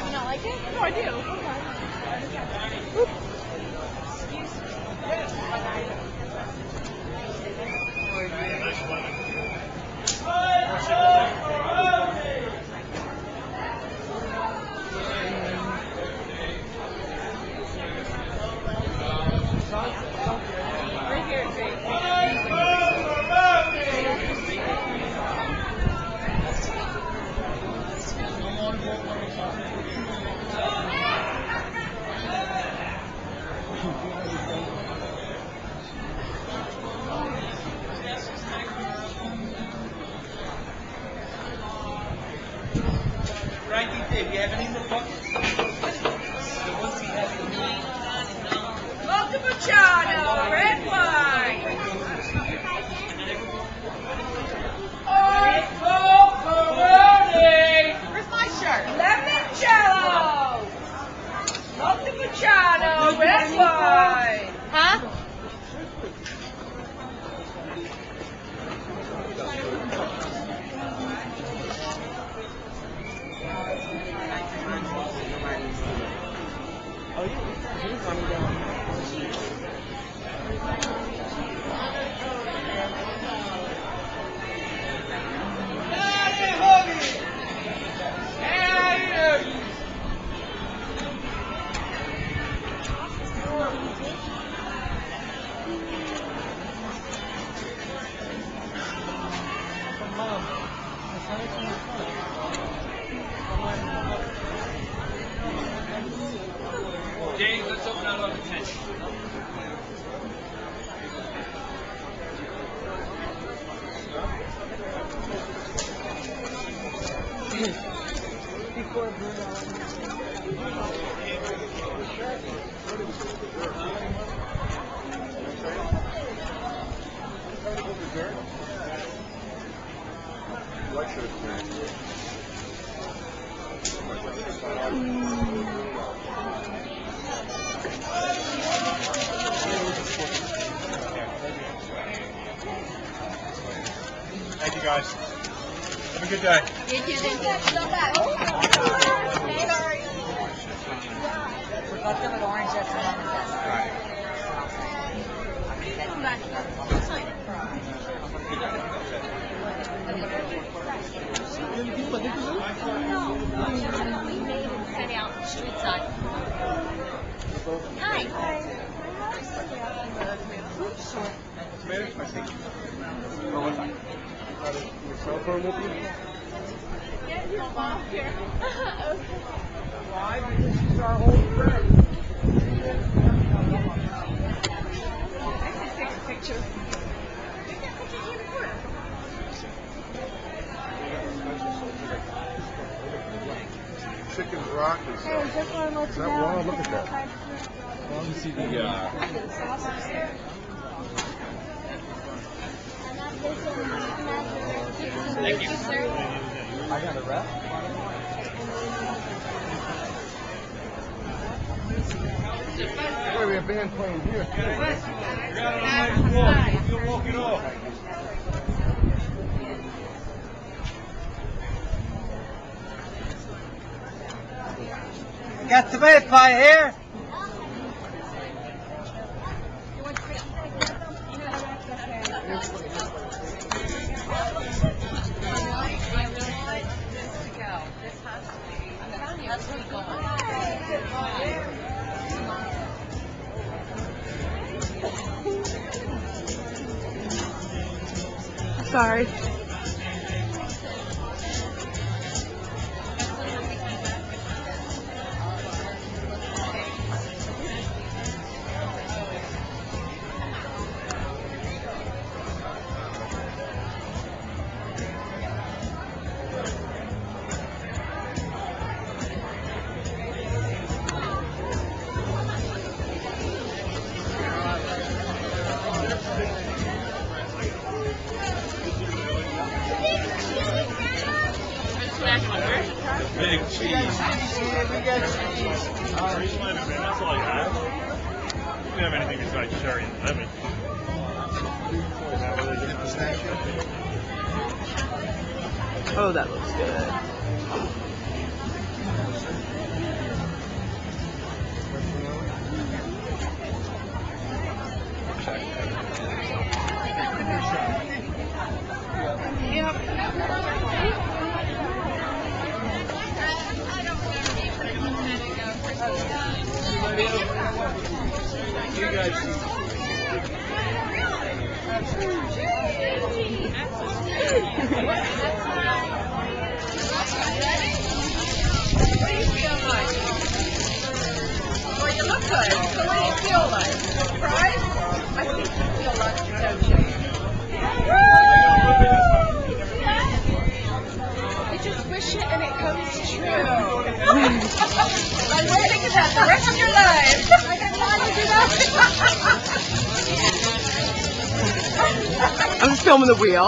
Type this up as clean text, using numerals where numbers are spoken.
You not like it? No, I do. Right here, Frankie, do you have any more buckets? The ones we have in the Montepulciano, red wine. Where's my shirt? Limoncello. Montepulciano, red wine. Huh? James, let's open our other tent. Thank you guys. Have a good day. You two didn't get back. Sorry. Got them with orange that's on the No, we made and sent out street side. Hi. Your cell phone with you? Get your mom here. Why? Because she's our old friend. I can take a picture. Chicken broccoli sauce. Hey, just want to let Is you that know. raw? Look at that. Let me see the, Thank you, sir. I got a wrap. Wait, we have band playing here. You're walking off. Got tomato pie here. Sorry. Big cheese. We got cheese. That's all I have. We don't have anything besides cherry and lemon. Oh, that looks good. You guys. What do you feel like? Well, you look good. So what do you feel like? Surprised? I think you feel lucky, don't you? You just wish it and it comes true. I'm waiting for that the rest of your life. I got time to do that. I'm filming the wheel.